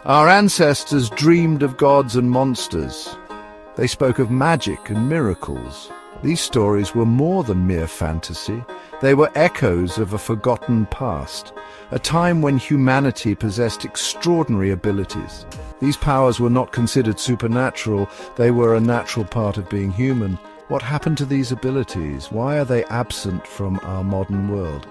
Our ancestors dreamed of gods and monsters. They spoke of magic and miracles. These stories were more than mere fantasy. They were echoes of a forgotten past, a time when humanity possessed extraordinary abilities. These powers were not considered supernatural, they were a natural part of being human. What happened to these abilities? Why are they absent from our modern world?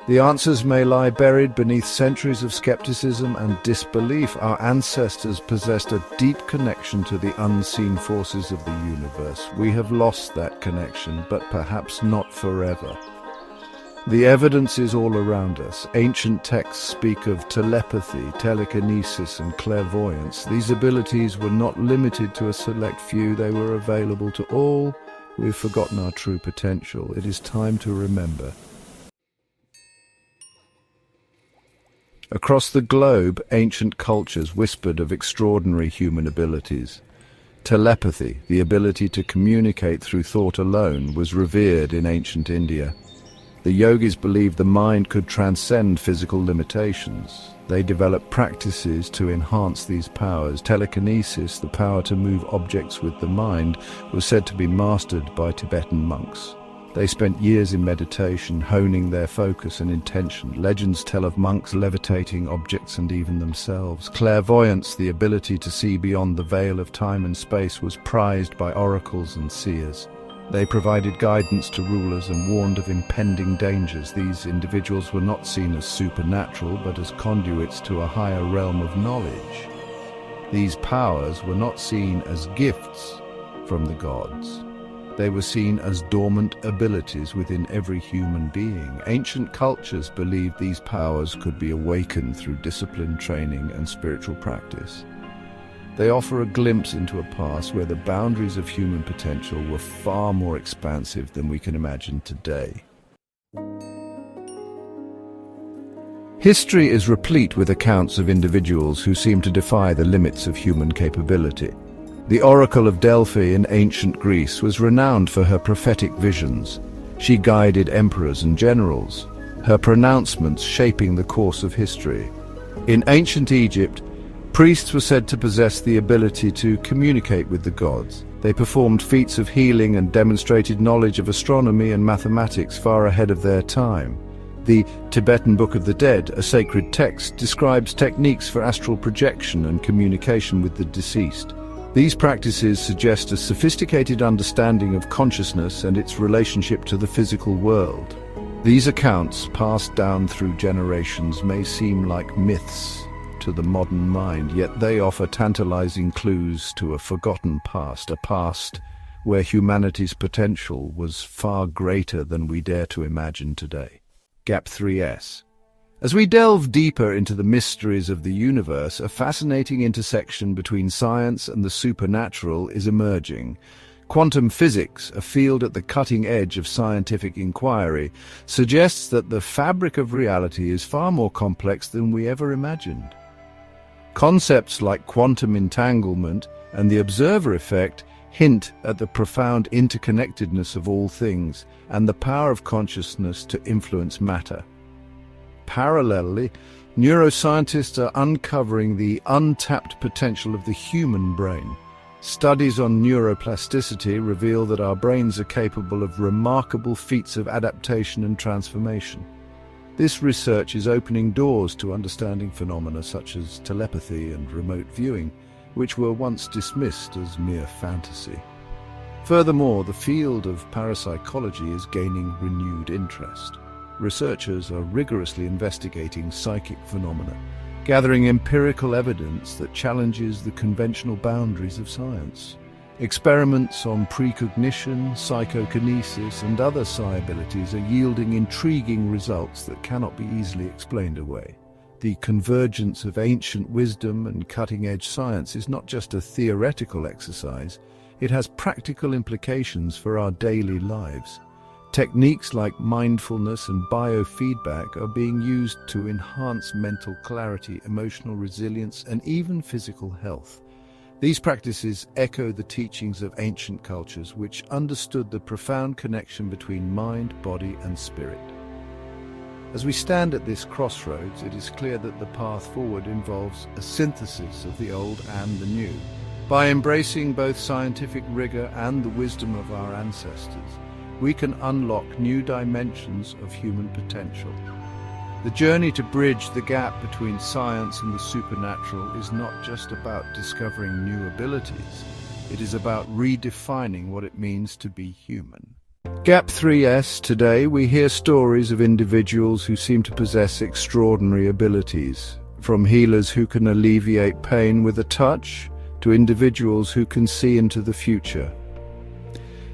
The answers may lie buried beneath centuries of skepticism and disbelief. Our ancestors possessed a deep connection to the unseen forces of the universe. We have lost that connection, but perhaps not forever. The evidence is all around us. Ancient texts speak of telepathy, telekinesis, and clairvoyance. These abilities were not limited to a select few. They were available to all. We've forgotten our true potential. It is time to remember. Across the globe, ancient cultures whispered of extraordinary human abilities. Telepathy, the ability to communicate through thought alone, was revered in ancient India. The yogis believed the mind could transcend physical limitations. They developed practices to enhance these powers. Telekinesis, the power to move objects with the mind, was said to be mastered by Tibetan monks. They spent years in meditation, honing their focus and intention. Legends tell of monks levitating objects and even themselves. Clairvoyance, the ability to see beyond the veil of time and space, was prized by oracles and seers. They provided guidance to rulers and warned of impending dangers. These individuals were not seen as supernatural, but as conduits to a higher realm of knowledge. These powers were not seen as gifts from the gods. They were seen as dormant abilities within every human being. Ancient cultures believed these powers could be awakened through discipline, training, and spiritual practice. They offer a glimpse into a past where the boundaries of human potential were far more expansive than we can imagine today. History is replete with accounts of individuals who seem to defy the limits of human capability. The Oracle of Delphi in ancient Greece was renowned for her prophetic visions. She guided emperors and generals, her pronouncements shaping the course of history. In ancient Egypt, priests were said to possess the ability to communicate with the gods. They performed feats of healing and demonstrated knowledge of astronomy and mathematics far ahead of their time. The Tibetan Book of the Dead, a sacred text, describes techniques for astral projection and communication with the deceased. These practices suggest a sophisticated understanding of consciousness and its relationship to the physical world. These accounts, passed down through generations, may seem like myths to the modern mind, yet they offer tantalizing clues to a forgotten past, a past where humanity's potential was far greater than we dare to imagine today. Gap 3S. As we delve deeper into the mysteries of the universe, a fascinating intersection between science and the supernatural is emerging. Quantum physics, a field at the cutting edge of scientific inquiry, suggests that the fabric of reality is far more complex than we ever imagined. Concepts like quantum entanglement and the observer effect hint at the profound interconnectedness of all things and the power of consciousness to influence matter. Parallelly, neuroscientists are uncovering the untapped potential of the human brain. Studies on neuroplasticity reveal that our brains are capable of remarkable feats of adaptation and transformation. This research is opening doors to understanding phenomena such as telepathy and remote viewing, which were once dismissed as mere fantasy. Furthermore, the field of parapsychology is gaining renewed interest. Researchers are rigorously investigating psychic phenomena, gathering empirical evidence that challenges the conventional boundaries of science. Experiments on precognition, psychokinesis, and other psi abilities are yielding intriguing results that cannot be easily explained away. The convergence of ancient wisdom and cutting-edge science is not just a theoretical exercise, it has practical implications for our daily lives. Techniques like mindfulness and biofeedback are being used to enhance mental clarity, emotional resilience, and even physical health. These practices echo the teachings of ancient cultures, which understood the profound connection between mind, body, and spirit. As we stand at this crossroads, it is clear that the path forward involves a synthesis of the old and the new. By embracing both scientific rigor and the wisdom of our ancestors, we can unlock new dimensions of human potential. The journey to bridge the gap between science and the supernatural is not just about discovering new abilities. It is about redefining what it means to be human. Gap 3S. Today we hear stories of individuals who seem to possess extraordinary abilities, from healers who can alleviate pain with a touch, to individuals who can see into the future.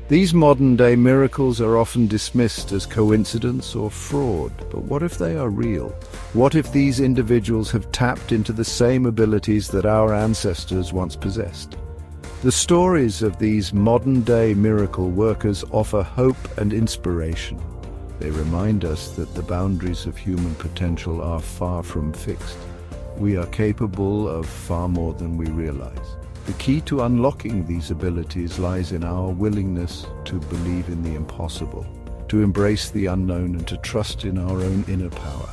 These modern-day miracles are often dismissed as coincidence or fraud, but what if they are real? What if these individuals have tapped into the same abilities that our ancestors once possessed? The stories of these modern-day miracle workers offer hope and inspiration. They remind us that the boundaries of human potential are far from fixed. We are capable of far more than we realize. The key to unlocking these abilities lies in our willingness to believe in the impossible, to embrace the unknown, and to trust in our own inner power.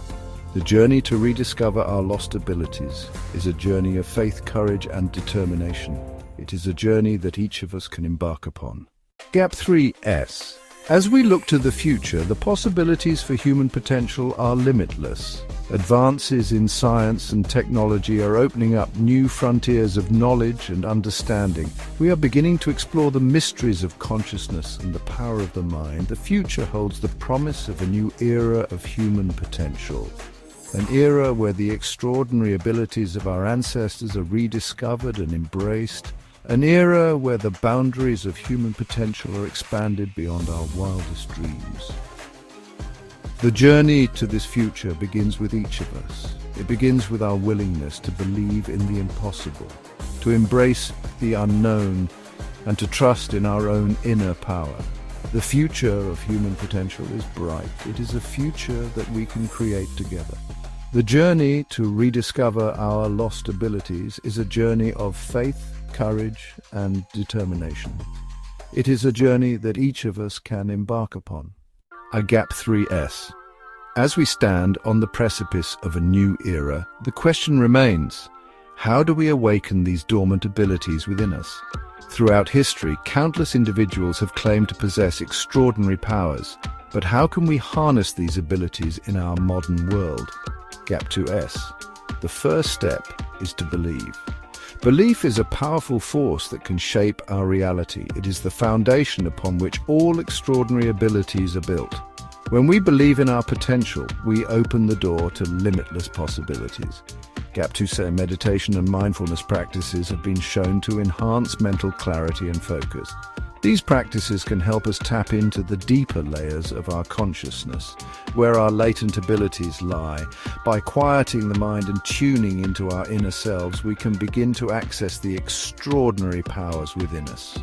The journey to rediscover our lost abilities is a journey of faith, courage, and determination. It is a journey that each of us can embark upon. Gap 3S. As we look to the future, the possibilities for human potential are limitless. Advances in science and technology are opening up new frontiers of knowledge and understanding. We are beginning to explore the mysteries of consciousness and the power of the mind. The future holds the promise of a new era of human potential. An era where the extraordinary abilities of our ancestors are rediscovered and embraced. An era where the boundaries of human potential are expanded beyond our wildest dreams. The journey to this future begins with each of us. It begins with our willingness to believe in the impossible, to embrace the unknown, and to trust in our own inner power. The future of human potential is bright. It is a future that we can create together. The journey to rediscover our lost abilities is a journey of faith, courage, and determination. It is a journey that each of us can embark upon. A Gap 3S. As we stand on the precipice of a new era, the question remains, how do we awaken these dormant abilities within us? Throughout history, countless individuals have claimed to possess extraordinary powers, but how can we harness these abilities in our modern world? Gap 2S. The first step is to believe. Belief is a powerful force that can shape our reality. It is the foundation upon which all extraordinary abilities are built. When we believe in our potential, we open the door to limitless possibilities. Gap 2 meditation and mindfulness practices have been shown to enhance mental clarity and focus. These practices can help us tap into the deeper layers of our consciousness, where our latent abilities lie. By quieting the mind and tuning into our inner selves, we can begin to access the extraordinary powers within us.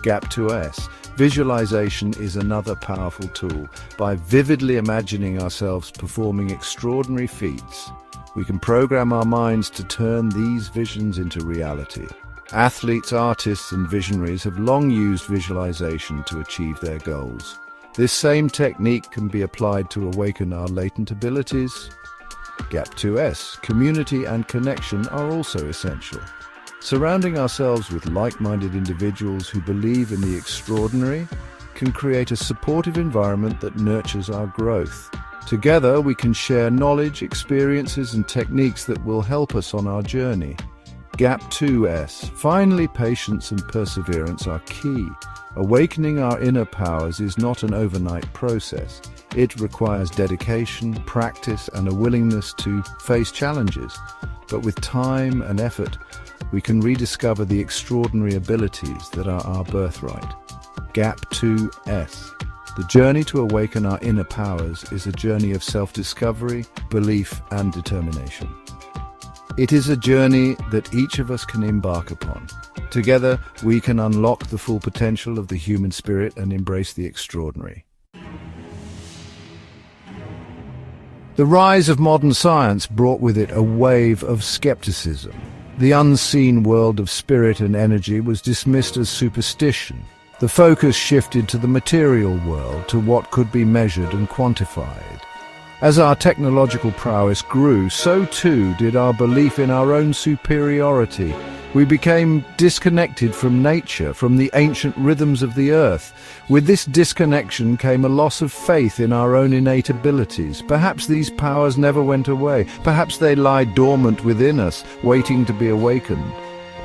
Gap 2S. Visualization is another powerful tool. By vividly imagining ourselves performing extraordinary feats, we can program our minds to turn these visions into reality. Athletes, artists, and visionaries have long used visualization to achieve their goals. This same technique can be applied to awaken our latent abilities. Gap 2S. Community and connection are also essential. Surrounding ourselves with like-minded individuals who believe in the extraordinary can create a supportive environment that nurtures our growth. Together, we can share knowledge, experiences, and techniques that will help us on our journey. Gap 2S. Finally, patience and perseverance are key. Awakening our inner powers is not an overnight process. It requires dedication, practice, and a willingness to face challenges. But with time and effort, we can rediscover the extraordinary abilities that are our birthright. Gap 2S. The journey to awaken our inner powers is a journey of self-discovery, belief, and determination. It is a journey that each of us can embark upon. Together, we can unlock the full potential of the human spirit and embrace the extraordinary. The rise of modern science brought with it a wave of skepticism. The unseen world of spirit and energy was dismissed as superstition. The focus shifted to the material world, to what could be measured and quantified. As our technological prowess grew, so too did our belief in our own superiority. We became disconnected from nature, from the ancient rhythms of the earth. With this disconnection came a loss of faith in our own innate abilities. Perhaps these powers never went away. Perhaps they lie dormant within us, waiting to be awakened.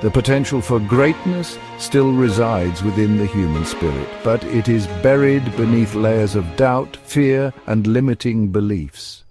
The potential for greatness still resides within the human spirit, but it is buried beneath layers of doubt, fear, and limiting beliefs.